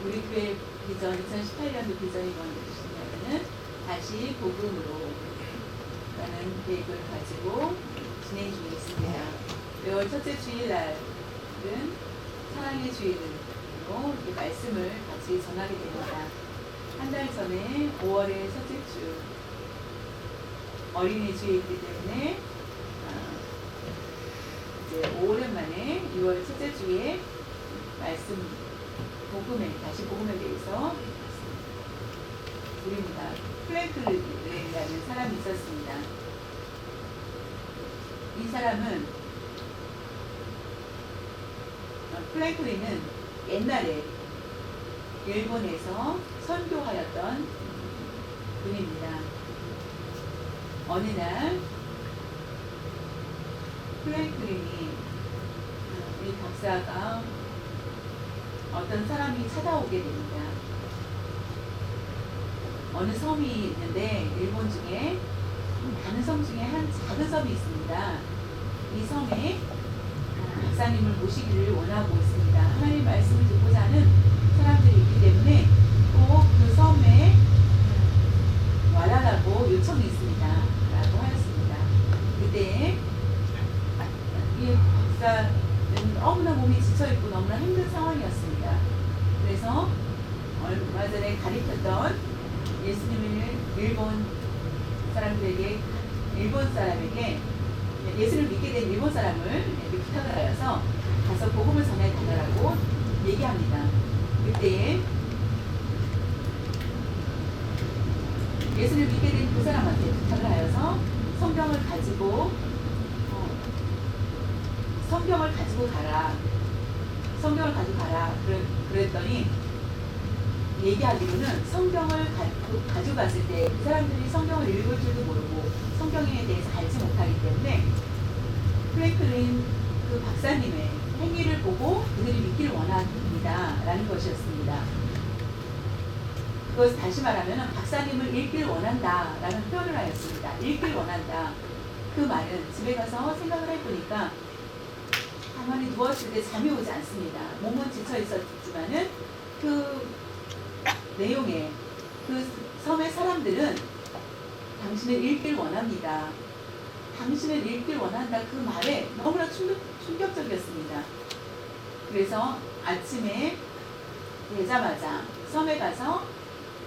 우리 교회 비전 2018년도 비전이 뭐냐면은 다시 복음으로 라는 계획을 가지고 진행 중에 있습니다. 6월 첫째 주일날은 사랑의 주일로 이렇게 말씀을 같이 전하게 됩니다. 한 달 전에 5월의 첫째 주 어린이 주일이기 때문에 이제 오랜만에 6월 첫째 주에 말씀 다시 복음에 대해서 드립니다. 플랭클이라는 사람이 있었습니다. 이 사람은 플랭클리는 옛날에 일본에서 선교하였던 분입니다. 어느 날 플랭클린이 이 박사가 어떤 사람이 찾아오게 됩니다. 어느 섬이 있는데 일본 중에 많은 섬 중에 한 작은 섬이 있습니다. 이 섬에 박사님을 모시기를 원하고 있습니다. 하나님 말씀을 듣고자 하는 사람들이 있기 때문에 꼭 그 섬에 와달라고 요청이 있습니다. 라고 하였습니다. 그때 이 박사는 너무나 몸이 지쳐있고 너무나 힘든 상황이었습니다. 그래서 얼마 전에 가르쳤던 예수님을 일본 사람에게 예수를 믿게 된 일본 사람을 부탁을 하여서 가서 복음을 전해 달라고 얘기합니다. 그때 예수를 믿게 된 그 사람한테 부탁을 하여서 성경을 가지고 가라. 그랬더니 얘기하기로는 성경을 가지고 갔을 때 그 사람들이 성경을 읽을 줄도 모르고 성경에 대해서 알지 못하기 때문에 프랭클린 그 박사님의 행위를 보고 그들이 믿기를 원합니다. 라는 것이었습니다. 그것을 다시 말하면 박사님을 읽기를 원한다 라는 표현을 하였습니다. 읽기를 원한다. 그 말은 집에 가서 생각을 해보니까 가만히 누웠을 때 잠이 오지 않습니다. 몸은 지쳐 있었지만은 그 내용에 그 섬의 사람들은 당신을 읽기를 원합니다. 당신을 읽기를 원한다. 그 말에 너무나 충격적이었습니다. 그래서 아침에 되자마자 섬에 가서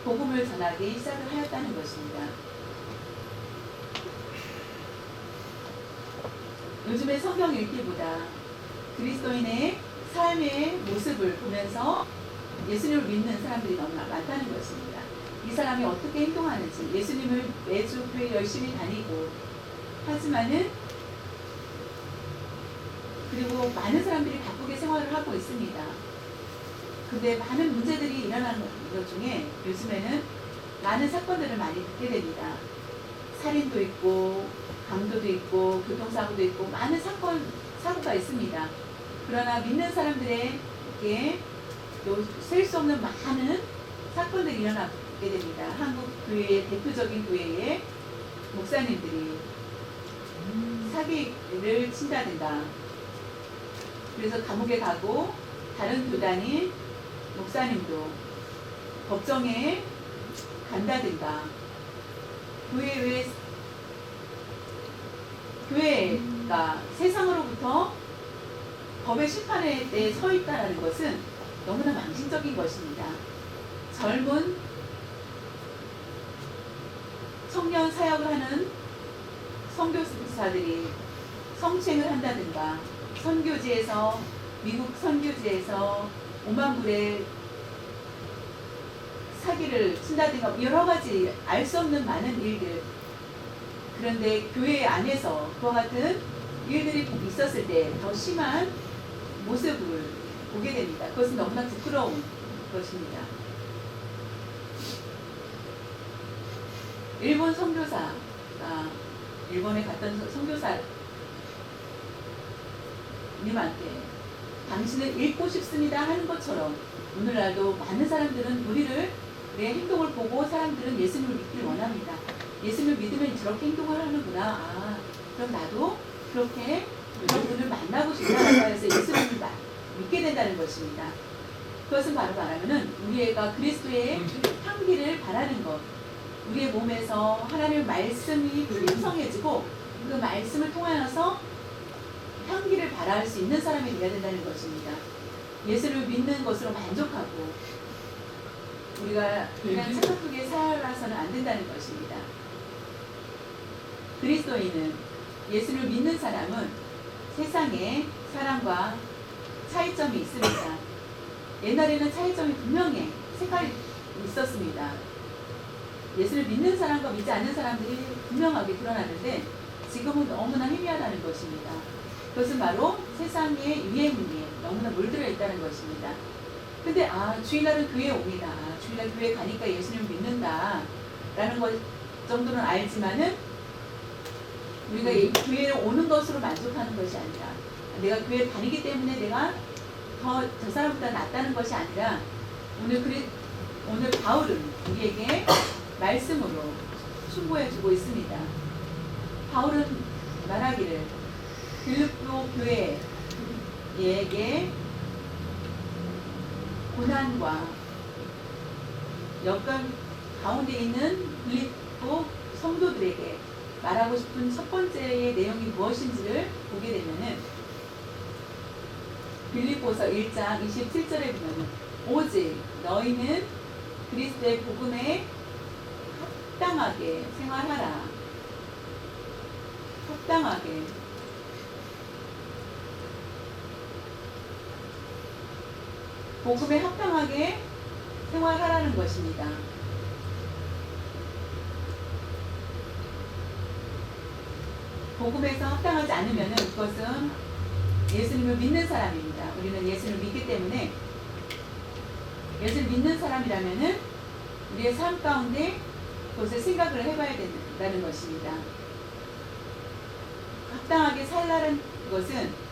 복음을 전하기 시작을 하였다는 것입니다. 요즘에 성경 읽기보다 그리스도인의 삶의 모습을 보면서 예수님을 믿는 사람들이 너무나 많다는 것입니다. 이 사람이 어떻게 행동하는지, 예수님을 매주 교회 열심히 다니고 하지만은 그리고 많은 사람들이 바쁘게 생활을 하고 있습니다. 근데 많은 문제들이 일어나는 것 중에 요즘에는 많은 사건들을 많이 듣게 됩니다. 살인도 있고 강도도 있고 교통사고도 있고 많은 사고가 있습니다. 그러나 믿는 사람들에게 셀 수 없는 많은 사건들이 일어나게 됩니다. 한국 교회의 대표적인 교회의 목사님들이 사기를 친다든가 그래서 감옥에 가고 다른 교단인 목사님도 법정에 간다든가 교회가 세상으로부터 법의 심판에 대해 서 있다는 것은 너무나 망신적인 것입니다. 젊은 청년 사역을 하는 선교사들이 성추행을 한다든가 미국 선교지에서 5만 불의 사기를 친다든가 여러 가지 알 수 없는 많은 일들. 그런데 교회 안에서 그와 같은 일들이 있었을 때 더 심한 모습을 보게 됩니다. 그것은 너무나 부끄러운 것입니다. 일본 선교사가 일본에 갔던 선교사님한테 당신을 읽고 싶습니다 하는 것처럼 오늘날도 많은 사람들은 우리의 행동을 보고 사람들은 예수님을 믿기를 원합니다. 예수님을 믿으면 저렇게 행동을 하는구나. 그럼 나도 그렇게 그런 분을 만나고 싶다라고 해서 예수님을 믿게 된다는 것입니다. 그것은 바로 말하면은 우리가 그리스도의 향기를 바라는 것. 우리의 몸에서 하나님의 말씀이 풍성해지고 그 말씀을 통하여서 향기를 발할 수 있는 사람이 되어야 된다는 것입니다. 예수를 믿는 것으로 만족하고 우리가 그냥 착각하게 살아서는 안 된다는 것입니다. 그리스도인은, 예수를 믿는 사람은 세상에 사람과 차이점이 있습니다. 옛날에는 차이점이 분명히 색깔이 있었습니다. 예수를 믿는 사람과 믿지 않는 사람들이 분명하게 드러나는데 지금은 너무나 희미하다는 것입니다. 그것은 바로 세상의 유행에 너무나 물들어 있다는 것입니다. 근데 주일날은 교회에 옵니다. 주일날 교회 가니까 예수님을 믿는다 라는 것 정도는 알지만은 우리가 교회에 오는 것으로 만족하는 것이 아니라, 내가 교회에 다니기 때문에 내가 더 저 사람보다 낫다는 것이 아니라, 오늘 바울은 우리에게 말씀으로 충고해 주고 있습니다. 바울은 말하기를 빌립보 교회에게 고난과 역경 가운데 있는 빌립보 성도들에게 말하고 싶은 첫 번째의 내용이 무엇인지를 보게 되면은 빌립보서 1장 27절에 보면은 오직 너희는 그리스도의 복음에 합당하게 생활하라. 합당하게. 복음에 합당하게 생활하라는 것입니다. 복음에서 합당하지 않으면 그것은 예수님을 믿는 사람입니다. 우리는 예수를 믿기 때문에 예수를 믿는 사람이라면 우리의 삶 가운데 그것을 생각을 해봐야 된다는 것입니다. 합당하게 살라는 것은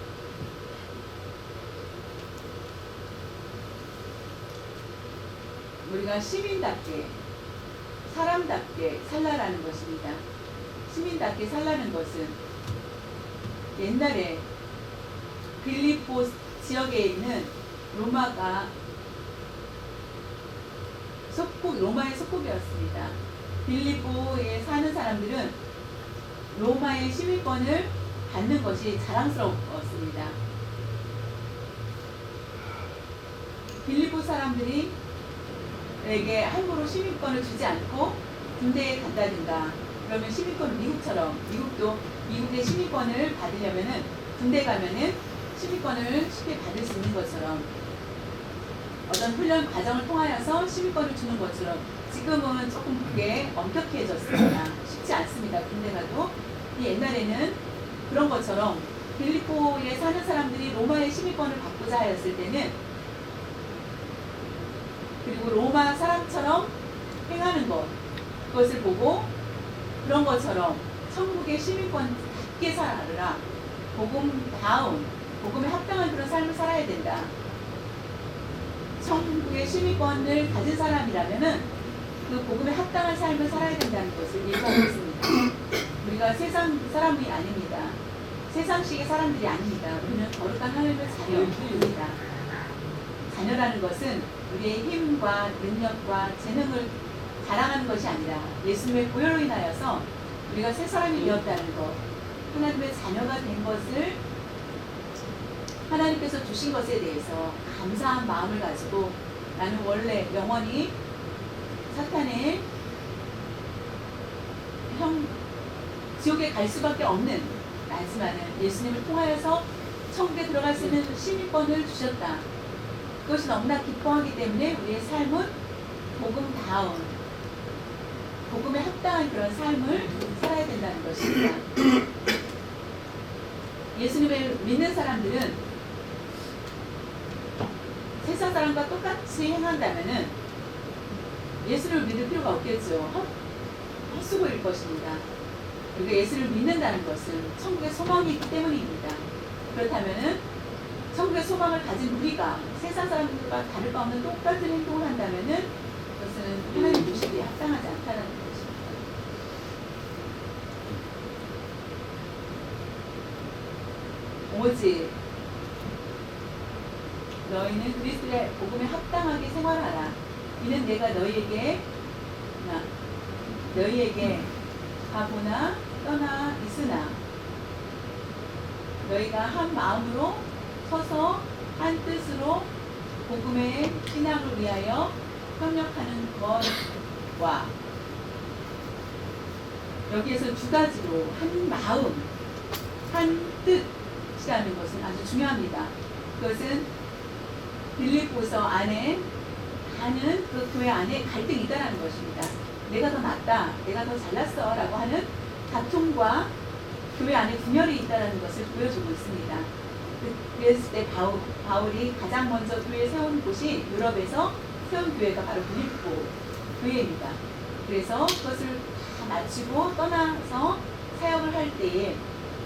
우리가 시민답게, 사람답게 살라라는 것입니다. 시민답게 살라는 것은 옛날에 빌립보 지역에 있는 로마의 속국이었습니다. 빌립보에 사는 사람들은 로마의 시민권을 받는 것이 자랑스러웠습니다. 빌립보 사람들이 에게 함부로 시민권을 주지 않고 군대에 간다든가, 그러면 시민권은 미국도 미국의 시민권을 받으려면은 군대 가면은 시민권을 쉽게 받을 수 있는 것처럼, 어떤 훈련 과정을 통하여서 시민권을 주는 것처럼 지금은 조금 그게 엄격해졌습니다. 쉽지 않습니다. 군대 가도. 옛날에는 그런 것처럼 빌립보에 사는 사람들이 로마의 시민권을 받고자 하였을 때는, 그리고 로마 사람처럼 행하는 것, 그것을 보고 그런 것처럼 천국의 시민권답게 살아라. 복음에 합당한 그런 삶을 살아야 된다. 천국의 시민권을 가진 사람이라면은 그 복음에 합당한 삶을 살아야 된다는 것을 얘기하고 있습니다. 우리가 세상 사람이 아닙니다. 세상식의 사람들이 아닙니다. 우리는 거룩한 하나님의 자녀입니다. 자녀라는 것은 우리의 힘과 능력과 재능을 자랑하는 것이 아니라 예수님의 보혈로 인하여서 우리가 새 사람이 되었다는 것, 하나님의 자녀가 된 것을, 하나님께서 주신 것에 대해서 감사한 마음을 가지고, 나는 원래 영원히 사탄의 지옥에 갈 수밖에 없는 나지만은 예수님을 통하여서 천국에 들어갈 수 있는 시민권을 주셨다. 그것이 너무나 기뻐하기 때문에 우리의 삶은 복음에 합당한 그런 삶을 살아야 된다는 것입니다. 예수님을 믿는 사람들은 세상 사람과 똑같이 행한다면은 예수를 믿을 필요가 없겠죠. 헛수고일 것입니다. 우리가 예수를 믿는다는 것은 천국의 소망이 있기 때문입니다. 그렇다면은 천국의 소망을 가진 우리가 세상 사람들과 다를 바 없는 똑같은 행동을 한다면은 그것은 하나님 보시기에 합당하지 않다는 것입니다. 오직 너희는 그리스도의 복음에 합당하게 생활하라. 이는 내가 너희에게 가보나 떠나 있으나 너희가 한 마음으로 서서 한 뜻으로 복음의 신앙을 위하여 협력하는 것과 여기에서 두 가지로 한 마음, 한 뜻이라는 것은 아주 중요합니다. 그것은 빌립보서 안에 가는 그 교회 안에 갈등이 있다는 것입니다. 내가 더 낫다, 내가 더 잘났어 라고 하는 다툼과 교회 안에 분열이 있다는 것을 보여주고 있습니다. 그랬을 때 바울이 가장 먼저 교회 세운 곳이 유럽에서 세운 교회가 바로 빌립보 교회입니다. 그래서 그것을 다 마치고 떠나서 사역을 할 때에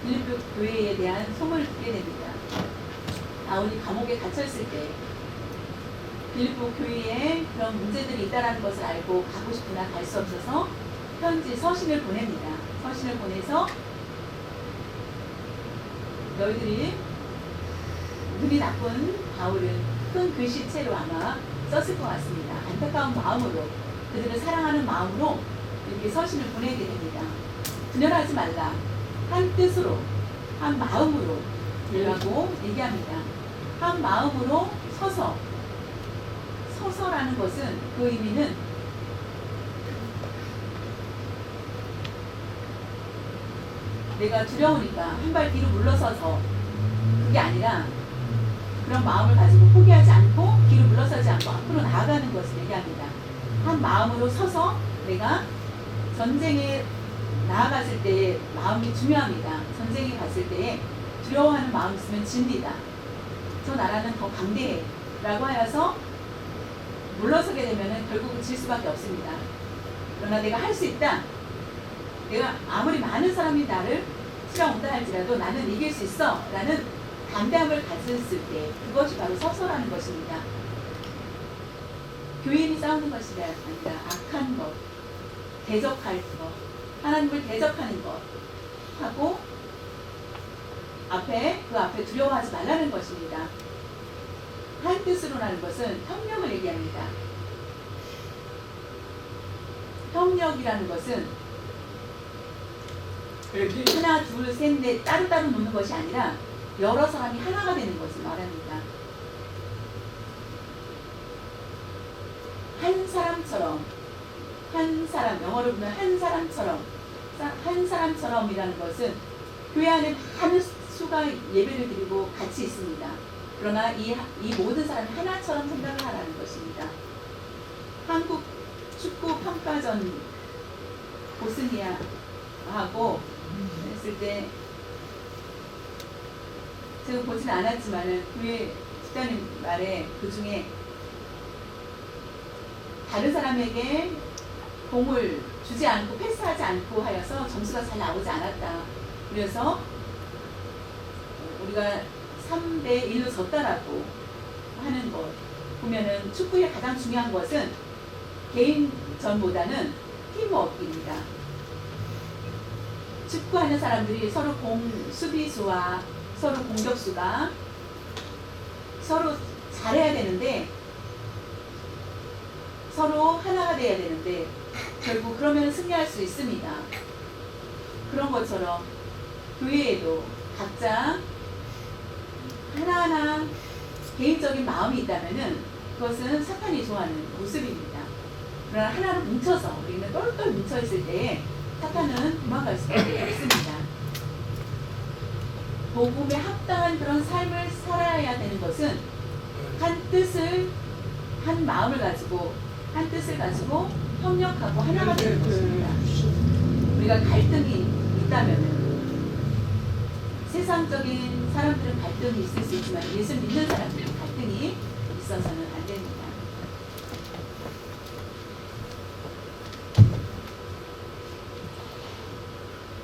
빌립보 교회에 대한 소문을 듣게 됩니다. 바울이 감옥에 갇혔을 때 빌립보 교회에 그런 문제들이 있다는 것을 알고 가고 싶으나 갈 수 없어서 편지 서신을 보냅니다. 서신을 보내서 너희들이 눈이 나쁜 바울은 큰 글씨체로 아마 썼을 것 같습니다. 안타까운 마음으로 그들을 사랑하는 마음으로 이렇게 서신을 보내게 됩니다. 분열하지 말라. 한 뜻으로 한 마음으로 라고 얘기합니다. 한 마음으로 서서라는 것은 그 의미는 내가 두려우니까 한 발 뒤로 물러서서 그게 아니라 그런 마음을 가지고 포기하지 않고 뒤로 물러서지 않고 앞으로 나아가는 것을 얘기합니다. 한 마음으로 서서 내가 전쟁에 나아갔을 때의 마음이 중요합니다. 전쟁에 갔을 때에 두려워하는 마음이 있으면 진리다. 저 나라는 더 강대해 라고 하여서 물러서게 되면 결국은 질 수밖에 없습니다. 그러나 내가 할 수 있다. 내가 아무리 많은 사람이 나를 치러온다 할지라도 나는 이길 수 있어 라는 담대함을 가졌을 때 그것이 바로 서서라는 것입니다. 교인이 싸우는 것이 아니라 악한 것, 대적할 것, 하나님을 대적하는 것 하고 그 앞에 두려워하지 말라는 것입니다. 한 뜻으로라는 것은 협력을 얘기합니다. 협력이라는 것은 하나, 둘, 셋, 넷 따로따로 노는 것이 아니라 여러 사람이 하나가 되는 것을 말합니다. 한 사람처럼, 영어로 보면 한 사람처럼이라는 것은 교회 안에 많은 수가 예배를 드리고 같이 있습니다. 그러나 이 모든 사람이 하나처럼 생각을 하라는 것입니다. 한국 축구 평가전 보스니아하고 했을 때 제가 보진 않았지만은 교회 집사님 말에 그 중에 다른 사람에게 공을 주지 않고 패스하지 않고 하여서 점수가 잘 나오지 않았다. 그래서 우리가 3대1로 졌다라고 하는 것 보면은 축구의 가장 중요한 것은 개인전보다는 팀워크입니다. 축구하는 사람들이 서로 수비수와 서로 공격수가 서로 잘해야 되는데 서로 하나가 돼야 되는데 결국 그러면 승리할 수 있습니다. 그런 것처럼 교회에도 각자 하나하나 개인적인 마음이 있다면은 그것은 사탄이 좋아하는 모습입니다. 그러나 하나로 뭉쳐서 우리는 똘똘 뭉쳐있을 때에 사탄은 도망갈 수밖에 없습니다. 복음에 합당한 그런 삶을 살아야 되는 것은 한 마음을 가지고 한 뜻을 가지고 협력하고 하나가 되는 것입니다. 우리가 갈등이 있다면은 세상적인 사람들은 갈등이 있을 수 있지만 예수 믿는 사람들은 갈등이 있어서는 안 됩니다.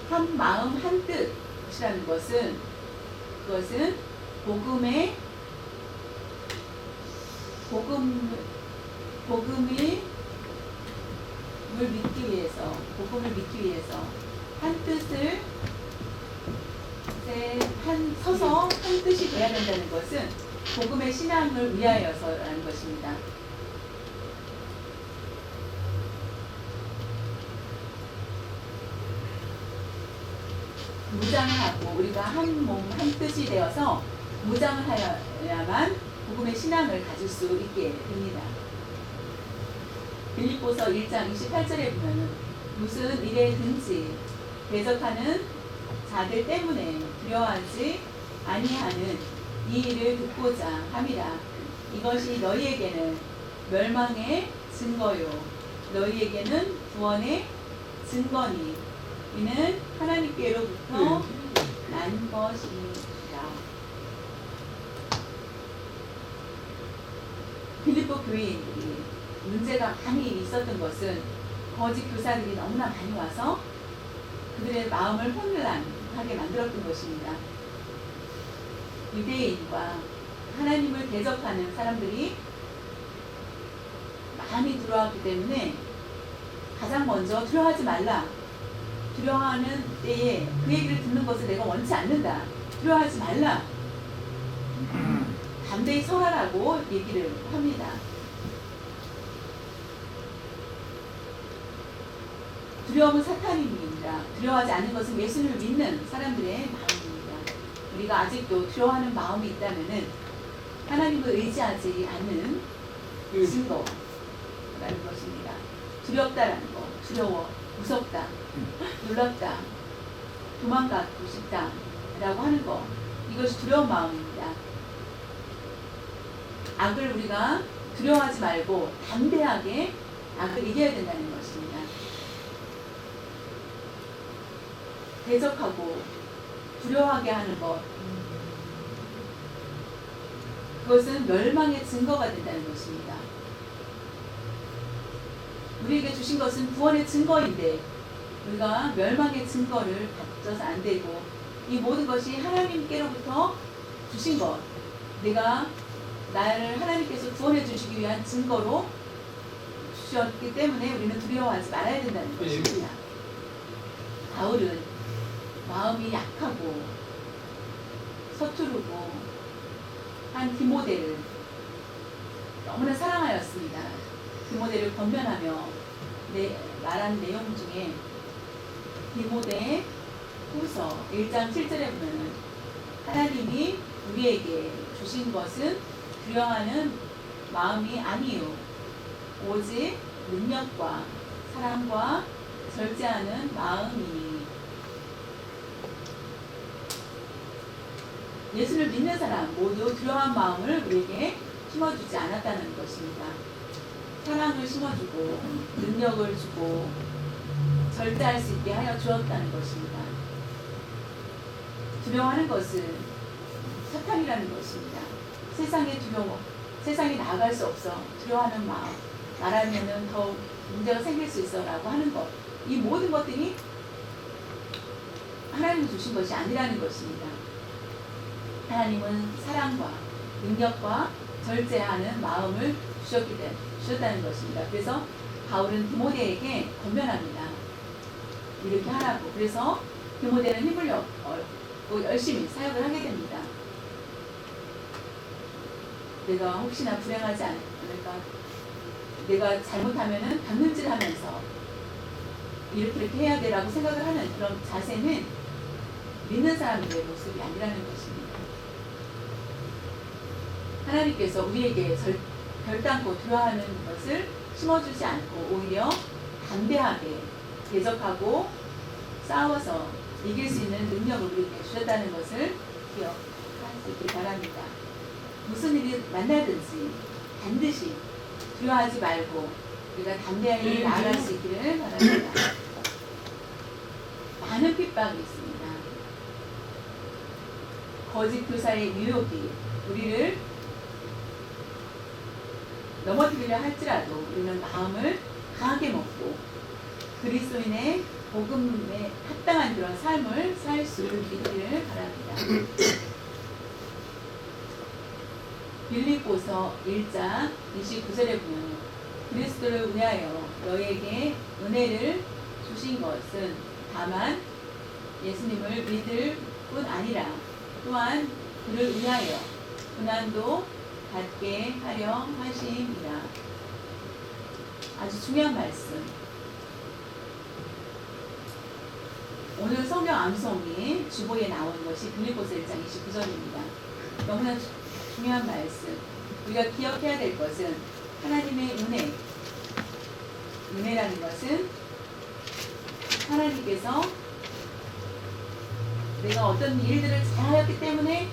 한 마음 한 뜻이라는 것은 그것은 복음을 믿기 위해서 한 뜻을 서서 한 뜻이 돼야 된다는 것은 복음의 신앙을 위하여서라는 것입니다. 무장을 하고 우리가 한 몸, 한 뜻이 되어서 무장을 하여야만 복음의 신앙을 가질 수 있게 됩니다. 빌립보서 1장 28절에 보면 무슨 일에든지 대적하는 자들 때문에 두려워하지 아니하는 이 일을 듣고자 함이라. 이것이 너희에게는 멸망의 증거요 너희에게는 구원의 증거니 이는 하나님께로부터 난 것이라. 빌립보 교회인들이 문제가 많이 있었던 것은 거짓 교사들이 너무나 많이 와서 그들의 마음을 혼란하게 만들었던 것입니다. 유대인과 하나님을 대적하는 사람들이 많이 들어왔기 때문에 가장 먼저 두려워하지 말라. 두려워하는 때에 그 얘기를 듣는 것을 내가 원치 않는다. 두려워하지 말라. 담대히 설하라고 얘기를 합니다. 두려움은 사탄입니다. 두려워하지 않는 것은 예수를 믿는 사람들의 마음입니다. 우리가 아직도 두려워하는 마음이 있다면 하나님을 의지하지 않는 증거라는 것입니다. 두렵다라는 것, 두려워, 무섭다, 놀랍다, 도망가고 싶다 라고 하는 것, 이것이 두려운 마음입니다. 악을 우리가 두려워하지 말고 담대하게 악을 이겨야 된다는 것입니다. 대적하고 두려워하게 하는 것, 그것은 멸망의 증거가 된다는 것입니다. 우리에게 주신 것은 구원의 증거인데 우리가 멸망의 증거를 가져서 안 되고 이 모든 것이 하나님께로부터 주신 것, 내가 나를 하나님께서 구원해 주시기 위한 증거로 주셨기 때문에 우리는 두려워하지 말아야 된다는 것입니다. 바울은 마음이 약하고 서투르고 한 디모데를 너무나 사랑하였습니다. 디모데를 권면하며 말한 내용 중에 디모데 후서 1장 7절에 보면 하나님이 우리에게 주신 것은 두려워하는 마음이 아니요 오직 능력과 사랑과 절제하는 마음이니. 예수를 믿는 사람 모두 두려워한 마음을 우리에게 심어주지 않았다는 것입니다. 사랑을 심어주고 능력을 주고 절제할 수 있게 하여 주었다는 것입니다. 두려워하는 것은 사탄이라는 것입니다. 세상에 두려워, 세상에 나아갈 수 없어, 두려워하는 마음, 말하면은 더 문제가 생길 수 있어 라고 하는 것, 이 모든 것들이 하나님이 주신 것이 아니라는 것입니다. 하나님은 사랑과 능력과 절제하는 마음을 주셨다는 것입니다. 그래서 바울은 디모데에게 권면합니다. 이렇게 하라고. 그래서 디모데는 힘을 얻고 열심히 사역을 하게 됩니다. 내가 혹시나 불행하지 않을까, 내가 잘못하면은 벽눈질 하면서 이렇게 해야 되라고 생각을 하는 그런 자세는 믿는 사람들의 모습이 아니라는 것입니다. 하나님께서 우리에게 결단코 두려워하는 것을 심어주지 않고 오히려 담대하게 대적하고 싸워서 이길 수 있는 능력을 우리에게 주셨다는 것을 기억하시기 바랍니다. 무슨 일이 만나든지 반드시 두려워하지 말고 우리가 담대하게 나아갈 수 있기를 바랍니다. 많은 핍박이 있습니다. 거짓 교사의 유혹이 우리를 넘어뜨리려 할지라도 우리는 마음을 강하게 먹고 그리스도인의 복음에 합당한 그런 삶을 살 수 있기를 바랍니다. 빌립보서 1장 29절에 보면 그리스도를 위하여 너에게 은혜를 주신 것은 다만 예수님을 믿을 뿐 아니라 또한 그를 위하여 고난도 받게 하려 하심이라. 아주 중요한 말씀. 오늘 성경 암송이 주보에 나온 것이 빌립보서 1장 29절입니다. 너무나 중요한 말씀. 우리가 기억해야 될 것은 하나님의 은혜. 은혜라는 것은 하나님께서 내가 어떤 일들을 잘하였기 때문에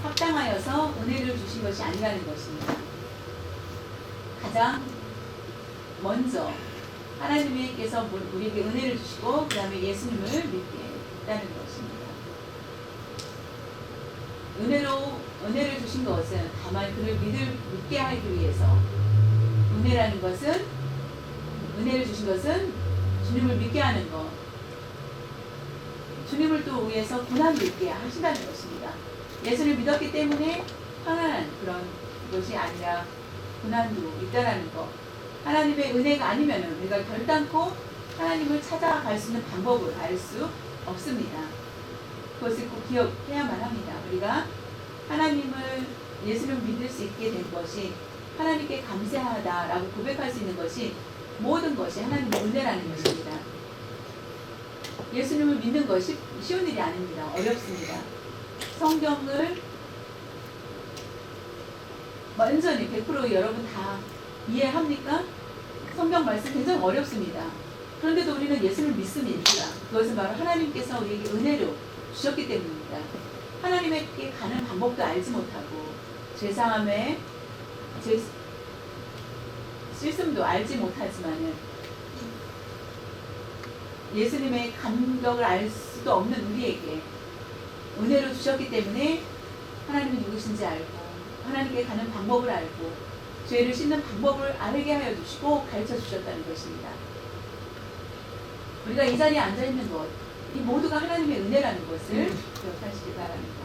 합당하여서 은혜를 주신 것이 아니라는 것입니다. 가장 먼저 하나님께서 우리에게 은혜를 주시고 그 다음에 예수님을 믿게 했다는 것입니다. 은혜를 주신 것은 다만 그를 믿게 하기 위해서 은혜를 주신 것은 주님을 믿게 하는 것, 주님을 또 위해서 고난도 있게 하신다는 것입니다. 예수를 믿었기 때문에 편안한 그런 것이 아니라 고난도 있다라는 것. 하나님의 은혜가 아니면 우리가 결단코 하나님을 찾아갈 수 있는 방법을 알 수 없습니다. 그것을 꼭 기억해야만 합니다. 우리가 예수를 믿을 수 있게 된 것이 하나님께 감사하다라고 고백할 수 있는 것이 모든 것이 하나님의 은혜라는 것입니다. 예수님을 믿는 것이 쉬운 일이 아닙니다. 어렵습니다. 성경을 완전히 100% 여러분 다 이해합니까? 성경 말씀 굉장히 어렵습니다. 그런데도 우리는 예수를 믿습니다. 그것은 바로 하나님께서 우리에게 은혜로 주셨기 때문입니다. 하나님에게 가는 방법도 알지 못하고 죄사함의 실수도 알지 못하지만은 예수님의 감격을 알 수도 없는 우리에게 은혜로 주셨기 때문에 하나님이 누구신지 알고 하나님께 가는 방법을 알고 죄를 씻는 방법을 알게 하여 주시고 가르쳐 주셨다는 것입니다. 우리가 이 자리에 앉아 있는 것, 이 모두가 하나님의 은혜라는 것을 기억하시기 바랍니다.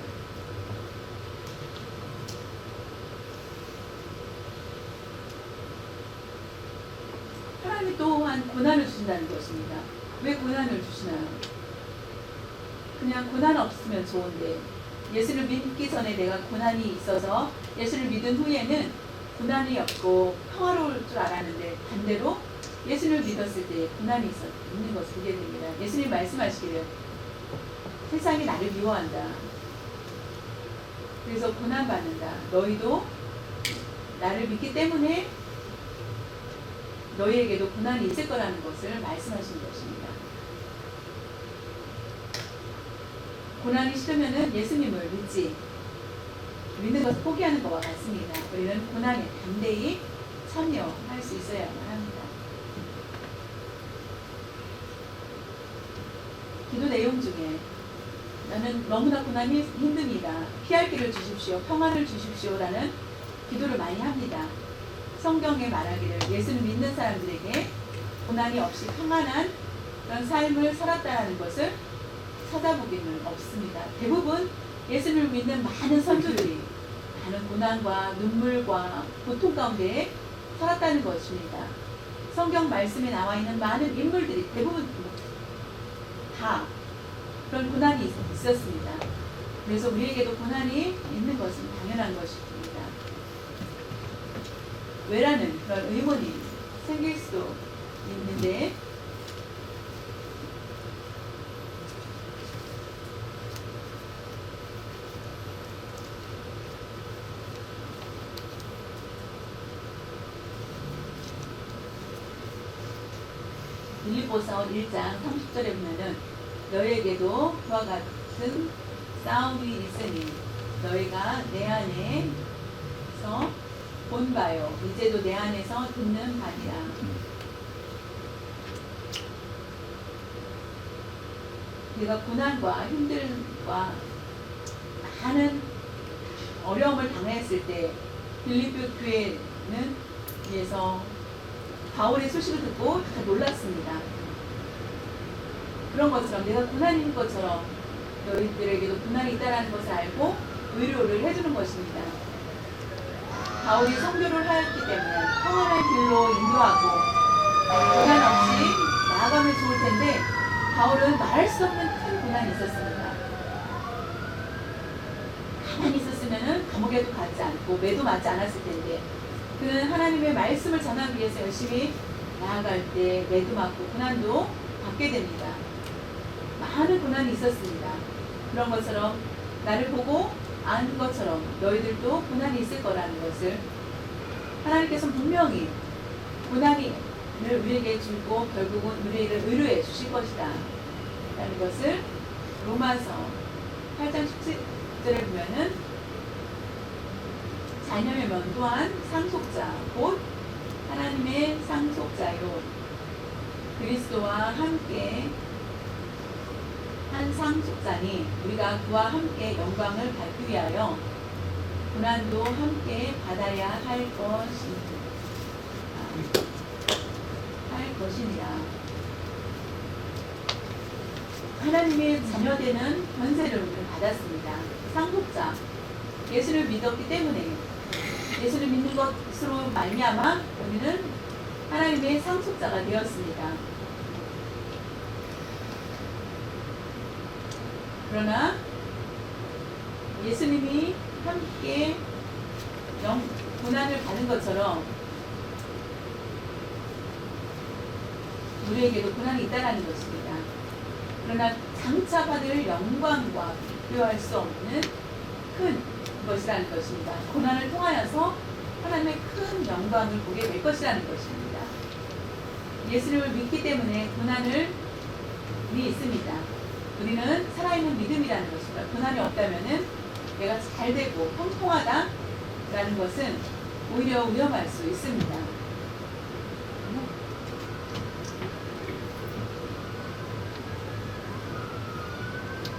하나님 또한 고난을 주신다는 것입니다. 왜 고난을 주시나요? 그냥 고난 없으면 좋은데 예수를 믿기 전에 내가 고난이 있어서 예수를 믿은 후에는 고난이 없고 평화로울 줄 알았는데 반대로 예수를 믿었을 때 고난이 있는 것을 보게 됩니다. 예수님 말씀하시기를 세상이 나를 미워한다. 그래서 고난받는다. 너희도 나를 믿기 때문에 너희에게도 고난이 있을 거라는 것을 말씀하신 것입니다. 고난이 싫으면 예수님을 믿는 것을 포기하는 것과 같습니다. 우리는 고난에 담대히 참여할 수 있어야만 합니다. 기도 내용 중에 나는 너무나 고난이 힘듭니다. 피할 길을 주십시오. 평안을 주십시오라는 기도를 많이 합니다. 성경에 말하기를 예수를 믿는 사람들에게 고난이 없이 평안한 그런 삶을 살았다는 것을 찾아보기는 없습니다. 대부분 예수를 믿는 많은 선조들이 많은 고난과 눈물과 고통 가운데 살았다는 것입니다. 성경 말씀에 나와 있는 많은 인물들이 대부분 다 그런 고난이 있었습니다. 그래서 우리에게도 고난이 있는 것은 당연한 것입니다. 왜라는 그런 의문이 생길 수도 있는데 빌립보서 1장 30절에 보면은 너희에게도 그와 같은 싸움이 있으니 너희가 내 안에서 본 바요 이제도 내 안에서 듣는 바니라. 내가 고난과 힘듦과 많은 어려움을 당했을 때 빌립보 교회는 위에서 바울의 소식을 듣고 다 놀랐습니다. 그런 것처럼 내가 고난인 것처럼 너희들에게도 고난이 있다는 것을 알고 위로를 해주는 것입니다. 바울이 선교를 하였기 때문에 평안한 길로 인도하고 고난 없이 나아가면 좋을 텐데 바울은 말할 수 없는 큰 고난이 있었습니다. 가만히 있었으면 감옥에도 가지 않고 매도 맞지 않았을 텐데 그는 하나님의 말씀을 전하기 위해서 열심히 나아갈 때 매도 맞고 고난도 받게 됩니다. 많은 고난이 있었습니다. 그런 것처럼 나를 보고 안 것처럼 너희들도 고난이 있을 거라는 것을 하나님께서 분명히 고난을 우리에게 주고 결국은 우리를 의뢰해 주실 것이다 라는 것을 로마서 8장 17절에 보면은 자녀면 또한 상속자 곧 하나님의 상속자요 그리스도와 함께 한 상속자니 우리가 그와 함께 영광을 받기 위하여 고난도 함께 받아야 할 것이니라. 하나님의 자녀되는 권세를 우리는 받았습니다. 상속자 예수를 믿었기 때문에 예수를 믿는 것으로 말미암아 우리는 하나님의 상속자가 되었습니다. 그러나 예수님이 함께 고난을 받은 것처럼 우리에게도 고난이 있다는 것입니다. 그러나 장차 받을 영광과 비교할 수 없는 큰 것이라는 것입니다. 고난을 통하여서 하나님의 큰 영광을 보게 될 것이라는 것입니다. 예수님을 믿기 때문에 고난이 있습니다. 우리는 살아있는 믿음이라는 것입니다. 고난이 없다면은 내가 잘 되고 평통하다라는 것은 오히려 위험할 수 있습니다.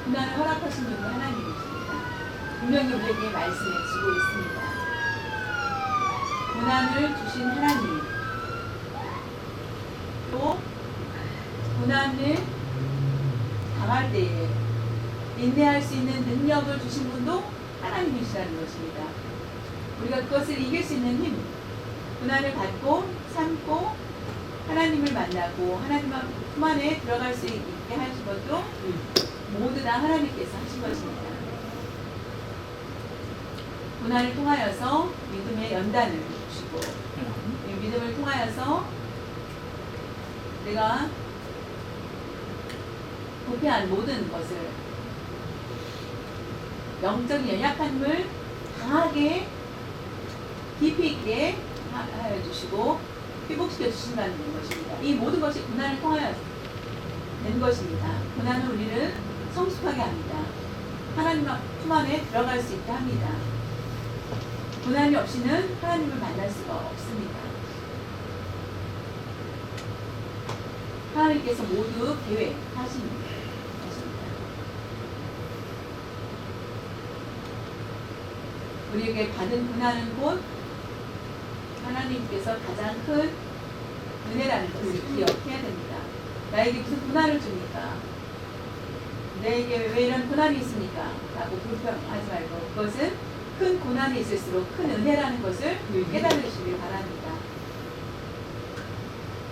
고난을 허락하신 분은 하나님이십니다. 분명히 우리에게 말씀해 주고 있습니다. 고난을 주신 하나님, 또 고난을 당할 때에 인내할 수 있는 능력을 주신 분도 하나님이시라는 것입니다. 우리가 그것을 이길 수 있는 힘, 고난을 받고 참고 하나님을 만나고 하나님 품 안에 들어갈 수 있게 하신 것도 모두 다 하나님께서 하신 것입니다. 고난을 통하여서 믿음의 연단을 주시고 이 믿음을 통하여서 내가 부패한 모든 것을 영적인 연약함을 강하게 깊이 있게 하여 주시고 회복시켜 주신다는 것입니다. 이 모든 것이 고난을 통하여 된 것입니다. 고난은 우리를 성숙하게 합니다. 하나님 품 안에 들어갈 수 있게 합니다. 고난이 없이는 하나님을 만날 수가 없습니다. 하나님께서 모두 계획하신 것입니다. 우리에게 받은 고난은 곧 하나님께서 가장 큰 은혜라는 것을 기억해야 됩니다. 나에게 무슨 고난을 줍니까? 내게 왜 이런 고난이 있습니까? 라고 불평하지 말고 그것은 큰 고난이 있을수록 큰 은혜라는 것을 깨달으시길 바랍니다.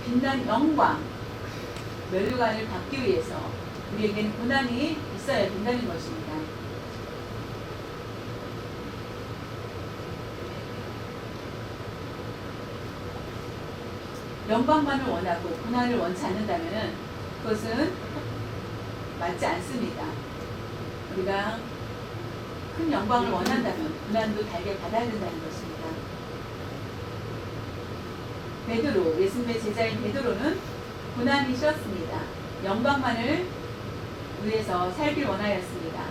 빛난 영광, 면류관을 받기 위해서 우리에게는 고난이 있어야 된다는 것입니다. 영광만을 원하고 고난을 원치 않는다면 그것은 맞지 않습니다. 우리가 큰 영광을 원한다면 고난도 달게 받아야 된다는 것입니다. 베드로, 예수님의 제자인 베드로는 고난이 싫었습니다. 영광만을 위해서 살길 원하였습니다.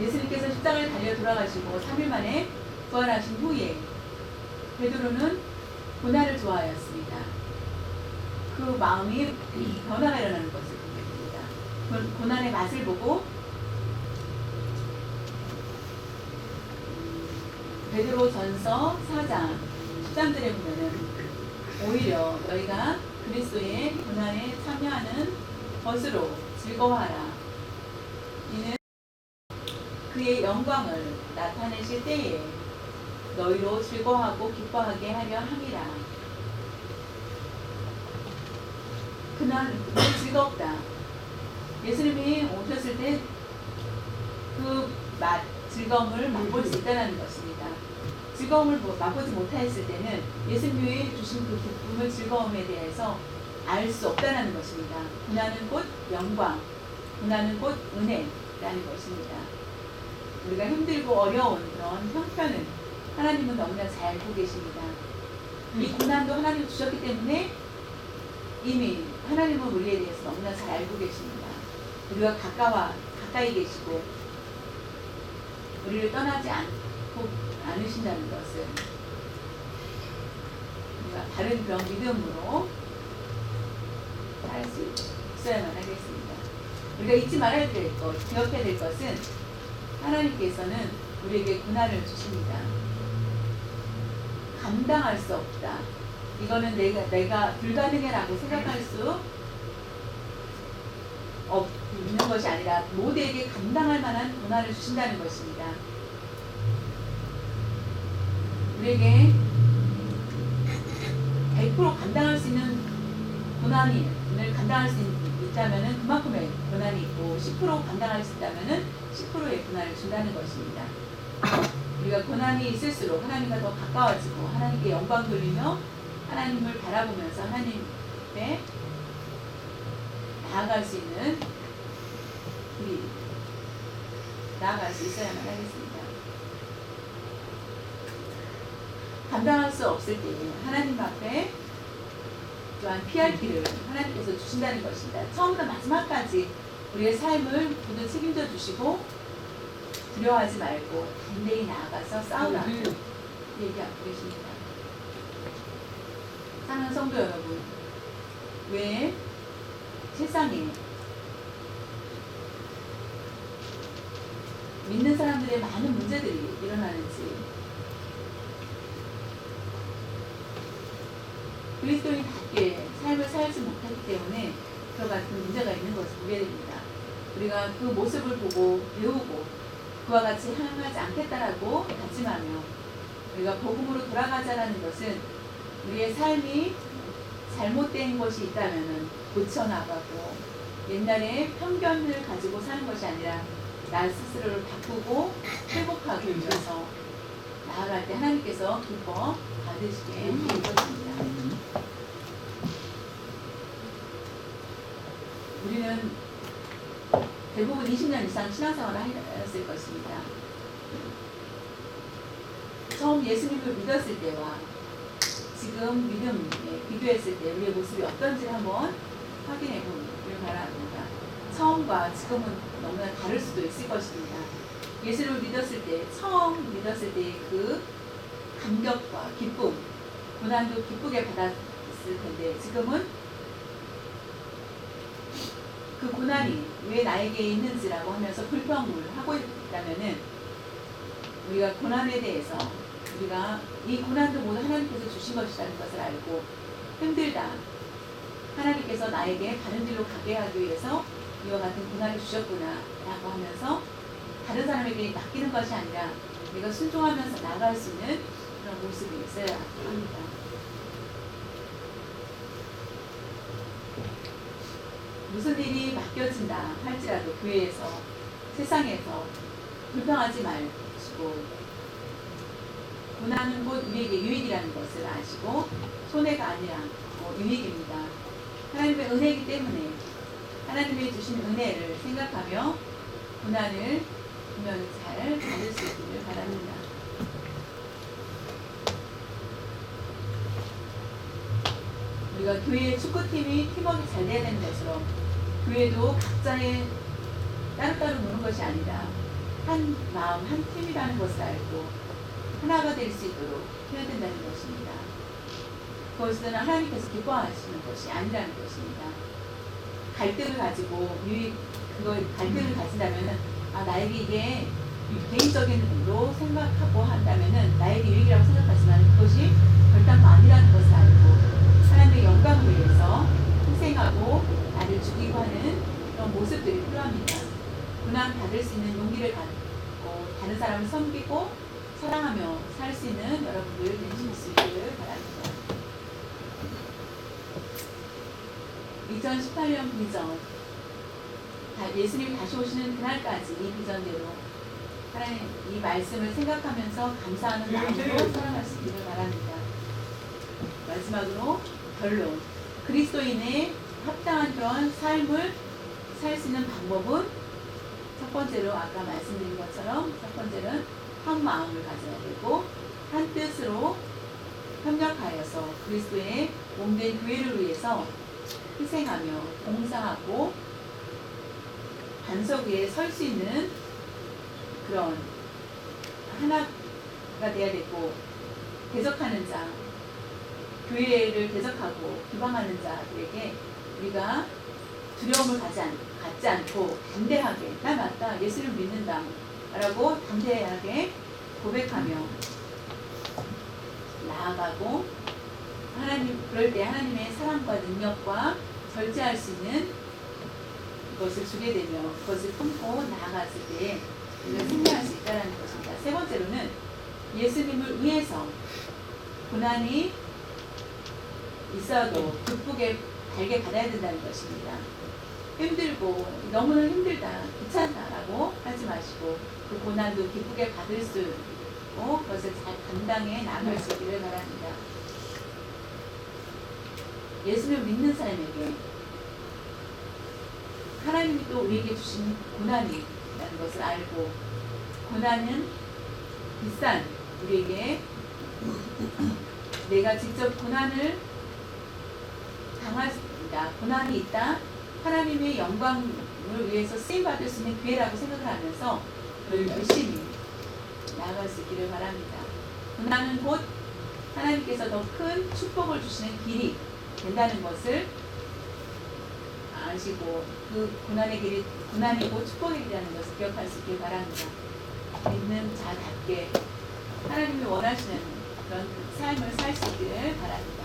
예수님께서 십자가를 달려 돌아가시고 3일 만에 부활하신 후에 베드로는 고난을 좋아하였습니다. 그 마음이 변화가 일어나는 것을 보게 됩니다. 고난의 맛을 보고 베드로전서 4장 13절에 보면은 오히려 너희가 그리스도의 고난에 참여하는 것으로 즐거워하라. 이는 그의 영광을 나타내실 때에 너희로 즐거워하고 기뻐하게 하려 함이라. 그날 너무 즐겁다. 예수님이 오셨을 때 그 맛, 즐거움을 맛볼 수 있다는 것입니다. 즐거움을 맛보지 못하였을 때는 예수님이 주신 그 기쁨을 즐거움에 대해서 알 수 없다는 것입니다. 고난은 곧 영광, 고난은 곧 은혜라는 것입니다. 우리가 힘들고 어려운 그런 형편은 하나님은 너무나 잘 알고 계십니다. 이 고난도 하나님이 주셨기 때문에 이미 하나님은 우리에 대해서 너무나 잘 알고 계십니다. 우리가 가까이 계시고 우리를 떠나지 않으신다는 것을 우리가 다른 그런 믿음으로 할 수 있어야만 하겠습니다. 우리가 잊지 말아야 될 것, 기억해야 될 것은 하나님께서는 우리에게 고난을 주십니다. 감당할 수 없다. 이거는 내가 불가능해라고 생각할 수 없는 것이 아니라 모두에게 감당할 만한 고난을 주신다는 것입니다. 우리에게 100% 감당할 수 있는 고난을 감당할 수 있다면 그만큼의 고난이 있고 10% 감당할 수 있다면 10%의 고난을 준다는 것입니다. 우리가 고난이 있을수록 하나님과 더 가까워지고 하나님께 영광 돌리며 하나님을 바라보면서 하나님께 나아갈 수 있는 길이 나아갈 수 있어야만 하겠습니다. 감당할 수 없을 때 하나님 앞에 또한 피할 길을 하나님께서 주신다는 것입니다. 처음부터 마지막까지 우리의 삶을 모두 책임져 주시고 두려워하지 말고 담대히 나아가서 싸우라고 얘기하고 계십니다. 사랑하는 성도 여러분, 왜 세상에 믿는 사람들의 많은 문제들이 일어나는지, 그리스도인답게 삶을 살지 못하기 때문에 그와 같은 문제가 있는 것을 보게 됩니다. 우리가 그 모습을 보고 배우고 그와 같이 행하지 않겠다라고 다짐하며 우리가 복음으로 돌아가자라는 것은 우리의 삶이 잘못된 것이 있다면 고쳐나가고 옛날에 편견을 가지고 사는 것이 아니라 나 스스로를 바꾸고 회복하기 위해서 나아갈 때 하나님께서 기뻐 받으시게 될 것입니다. 우리는 대부분 20년 이상 신앙생활을 하였을 것입니다. 처음 예수님을 믿었을 때와 지금 믿음에 비교했을 때 우리의 모습이 어떤지를 한번 확인해 보기를 바랍니다. 처음과 지금은 너무나 다를 수도 있을 것입니다. 예수를 믿었을 때, 처음 믿었을 때의 그 감격과 기쁨, 고난도 기쁘게 받았을 텐데 지금은 그 고난이 왜 나에게 있는지라고 하면서 불평을 하고 있다면은 우리가 고난에 대해서 우리가 이 고난도 모두 하나님께서 주신 것이라는 것을 알고 힘들다. 하나님께서 나에게 바른 길로 가게 하기 위해서 이와 같은 고난을 주셨구나 라고 하면서 다른 사람에게 맡기는 것이 아니라 내가 순종하면서 나아갈 수 있는 그런 모습이 있어야 합니다. 무슨 일이 맡겨진다 할지라도 교회에서 세상에서 불평하지 마시고 고난은 곧 우리에게 유익이라는 것을 아시고 손해가 아니라 유익입니다. 하나님의 은혜이기 때문에 하나님이 주신 은혜를 생각하며 고난을 분명히 잘 받을 수 있기를 바랍니다. 우리가 교회의 축구팀이 팀워크가 잘 돼야 되는 것처럼 교회도 각자의 따로따로 노는 것이 아니라 한 마음, 한 팀이라는 것을 알고 하나가 될 수 있도록 해야 된다는 것입니다. 그것은 하나님께서 기뻐하시는 것이 아니라는 것입니다. 갈등을 가지고 갈등을 가진다면은 나에게 이게 개인적인으로 생각하고 한다면은 나에게 유익이라고 생각하지만 그것이 결단도 아니라는 것을 알고 하나님의 영광을 위해서 희생하고 나를 죽이고 하는 그런 모습들이 필요합니다. 고난 받을 수 있는 용기를 갖고 다른 사람을 섬기고 사랑하며 살 수 있는 여러분들 되실 수 있기를 바랍니다. 2018년 비전 예수님이 다시 오시는 그날까지 이 비전대로 하나님 이 말씀을 생각하면서 감사하는 마음으로 살아갈 수 있기를 바랍니다. 마지막으로 결론. 그리스도인의 합당한 그런 삶을 살 수 있는 방법은 첫 번째로 아까 말씀드린 것처럼 첫 번째는 한 마음을 가져야 되고 한 뜻으로 협력하여서 그리스도의 몸된 교회를 위해서 희생하며 봉사하고 반석 위에 설 수 있는 그런 하나가 돼야 되고 대적하는 자, 교회를 대적하고 비방하는 자들에게 우리가 두려움을 갖지 않고 담대하게 나 맞다 예수를 믿는다 라고 담대하게 고백하며 나아가고 하나님 그럴 때 하나님의 사랑과 능력과 절제할 수 있는 것을 주게 되며 그것을 품고 나아갔을 때 우리가 승리할 수 있다는 것입니다. 세 번째로는 예수님을 위해서 고난이 있어도 기쁘게 달게 받아야 된다는 것입니다. 힘들고 너무나 힘들다 귀찮다라고 하지 마시고 그 고난도 기쁘게 받을 수 있고 그것을 잘 감당해 나갈 수 있기를 바랍니다. 예수를 믿는 사람에게 하나님이 또 우리에게 주신 고난이라는 것을 알고 고난은 비싼 우리에게 내가 직접 고난을 당하십니다. 고난이 있다. 하나님의 영광을 위해서 쓰임받을 수 있는 기회라고 생각을 하면서 열심히 나아갈 수 있기를 바랍니다. 고난은 곧 하나님께서 더 큰 축복을 주시는 길이 된다는 것을 아시고 그 고난의 길이 고난이 곧 축복의 길이라는 것을 기억할 수 있길 바랍니다. 믿는 자답게 하나님이 원하시는 그런 삶을 살 수 있기를 바랍니다.